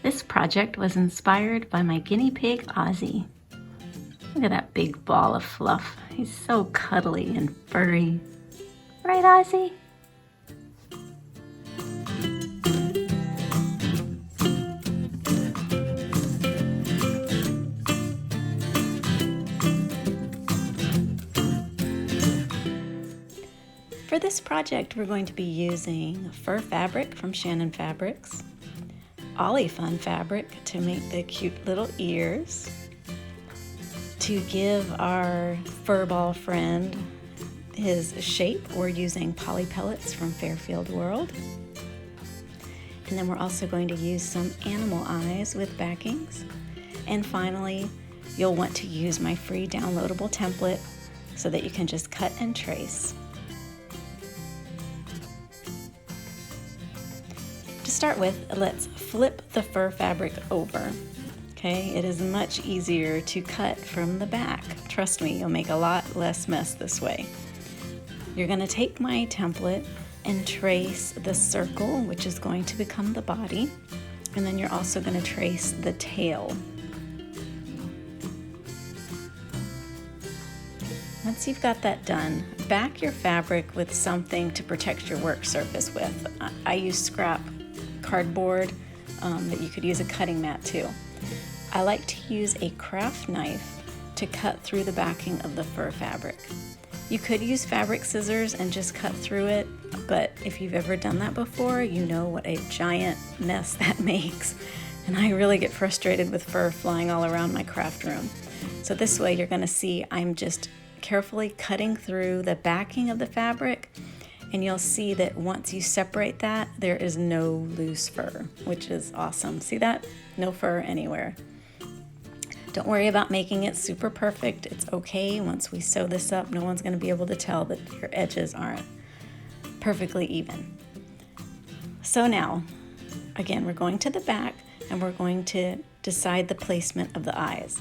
This project was inspired by my guinea pig, Ozzy. Look at that big ball of fluff. He's so cuddly and furry. Right, Ozzy? For this project, we're going to be using fur fabric from Shannon Fabrics, Ollie Fun fabric to make the cute little ears, to give our furball friend his shape, we're using poly pellets from Fairfield World. And then we're also going to use some animal eyes with backings. And finally, you'll want to use my free downloadable template so that you can just cut and trace. To start with, let's flip the fur fabric over. Okay, it is much easier to cut from the back. Trust me, you'll make a lot less mess this way. You're going to take my template and trace the circle, which is going to become the body, and then you're also going to trace the tail. Once you've got that done, back your fabric with something to protect your work surface with. I use scrap cardboard, but you could use a cutting mat too. I like to use a craft knife to cut through the backing of the fur fabric. You could use fabric scissors and just cut through it, but if you've ever done that before, you know what a giant mess that makes. And I really get frustrated with fur flying all around my craft room. So this way you're gonna see I'm just carefully cutting through the backing of the fabric, and you'll see that once you separate that, there is no loose fur, which is awesome. See that? No fur anywhere. Don't worry about making it super perfect. It's okay. Once we sew this up, no one's going to be able to tell that your edges aren't perfectly even. So now, again, we're going to the back and we're going to decide the placement of the eyes.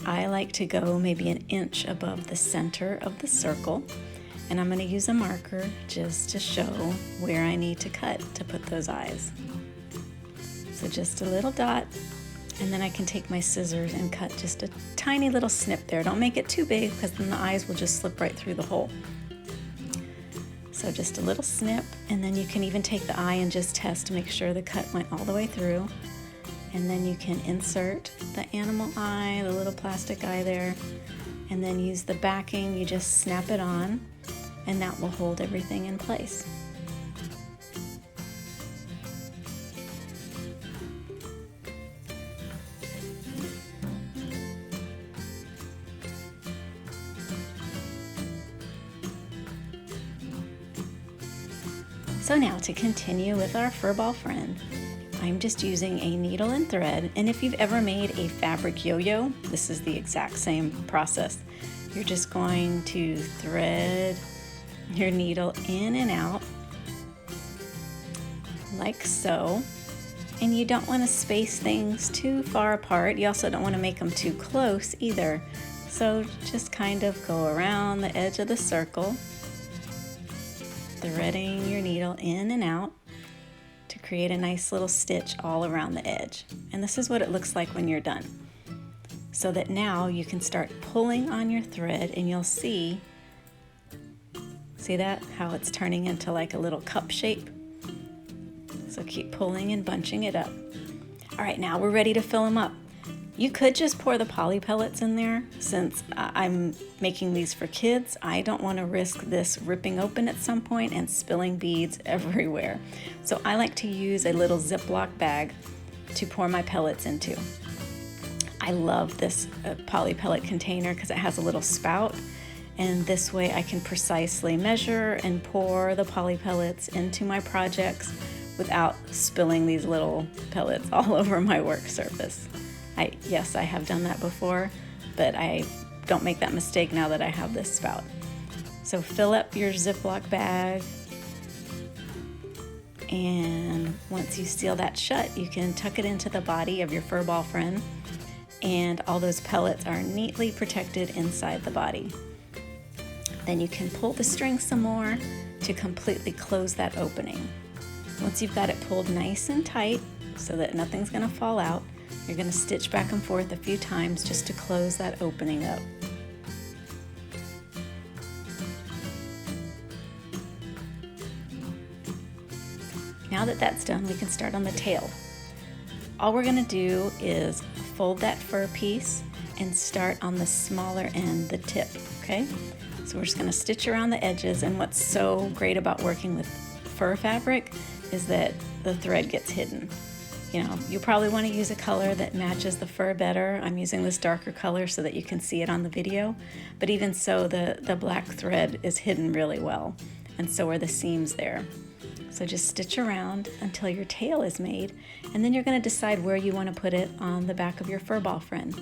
I like to go maybe an inch above the center of the circle, and I'm going to use a marker just to show where I need to cut to put those eyes. So just a little dot. And then I can take my scissors and cut just a tiny little snip there. Don't make it too big because then the eyes will just slip right through the hole. So just a little snip, and then you can even take the eye and just test to make sure the cut went all the way through. And then you can insert the animal eye, the little plastic eye there, and then use the backing. You just snap it on, and that will hold everything in place. So now to continue with our furball friend, I'm just using a needle and thread, and if you've ever made a fabric yo-yo, this is the exact same process. You're just going to thread your needle in and out like so, and you don't want to space things too far apart. You also don't want to make them too close either. So just kind of go around the edge of the circle, threading your needle in and out to create a nice little stitch all around the edge. And this is what it looks like when you're done. So that now you can start pulling on your thread, and you'll see that? How it's turning into like a little cup shape. So keep pulling and bunching it up. All right, now we're ready to fill them up. You could just pour the poly pellets in there. Since I'm making these for kids, I don't want to risk this ripping open at some point and spilling beads everywhere. So I like to use a little Ziploc bag to pour my pellets into. I love this poly pellet container because it has a little spout, and this way I can precisely measure and pour the poly pellets into my projects without spilling these little pellets all over my work surface. Yes, I have done that before, but I don't make that mistake now that I have this spout. So fill up your Ziploc bag, and once you seal that shut, you can tuck it into the body of your furball friend, and all those pellets are neatly protected inside the body. Then you can pull the string some more to completely close that opening. Once you've got it pulled nice and tight, so that nothing's going to fall out. You're going to stitch back and forth a few times just to close that opening up. Now that that's done, we can start on the tail. All we're going to do is fold that fur piece and start on the smaller end, the tip, okay? So we're just going to stitch around the edges, and what's so great about working with fur fabric is that the thread gets hidden. You know, you probably want to use a color that matches the fur better. I'm using this darker color so that you can see it on the video, but even so, the black thread is hidden really well, and so are the seams there. So just stitch around until your tail is made, and then you're going to decide where you want to put it on the back of your furball friend.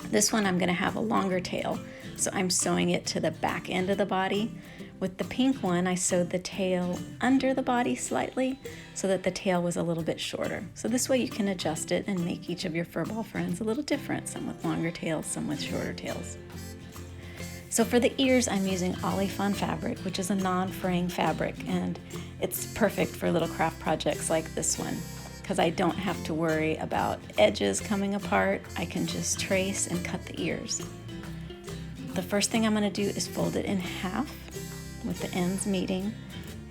This one I'm going to have a longer tail, so I'm sewing it to the back end of the body. With the pink one, I sewed the tail under the body slightly so that the tail was a little bit shorter. So this way you can adjust it and make each of your furball friends a little different, some with longer tails, some with shorter tails. So for the ears, I'm using Olifon fabric, which is a non-fraying fabric, and it's perfect for little craft projects like this one, because I don't have to worry about edges coming apart. I can just trace and cut the ears. The first thing I'm going to do is fold it in half with the ends meeting,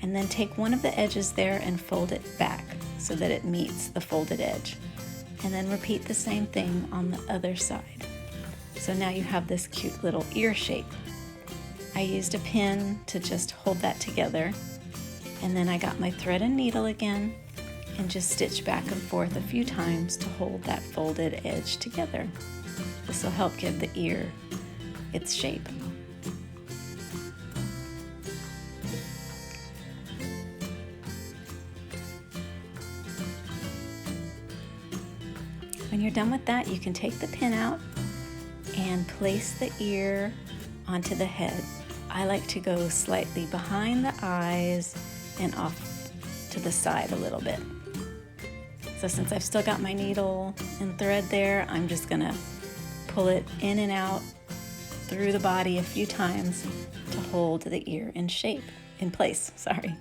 and then take one of the edges there and fold it back so that it meets the folded edge. And then repeat the same thing on the other side. So now you have this cute little ear shape. I used a pin to just hold that together, and then I got my thread and needle again and just stitch back and forth a few times to hold that folded edge together. This will help give the ear its shape. When you're done with that, you can take the pin out and place the ear onto the head. I like to go slightly behind the eyes and off to the side a little bit. So since I've still got my needle and thread there, I'm just gonna pull it in and out through the body a few times to hold the ear in shape, in place, sorry.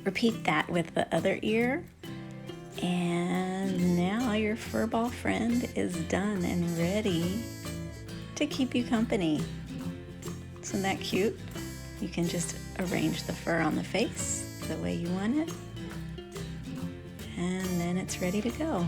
Repeat that with the other ear, and now your furball friend is done and ready to keep you company. Isn't that cute? You can just arrange the fur on the face the way you want it, and then it's ready to go.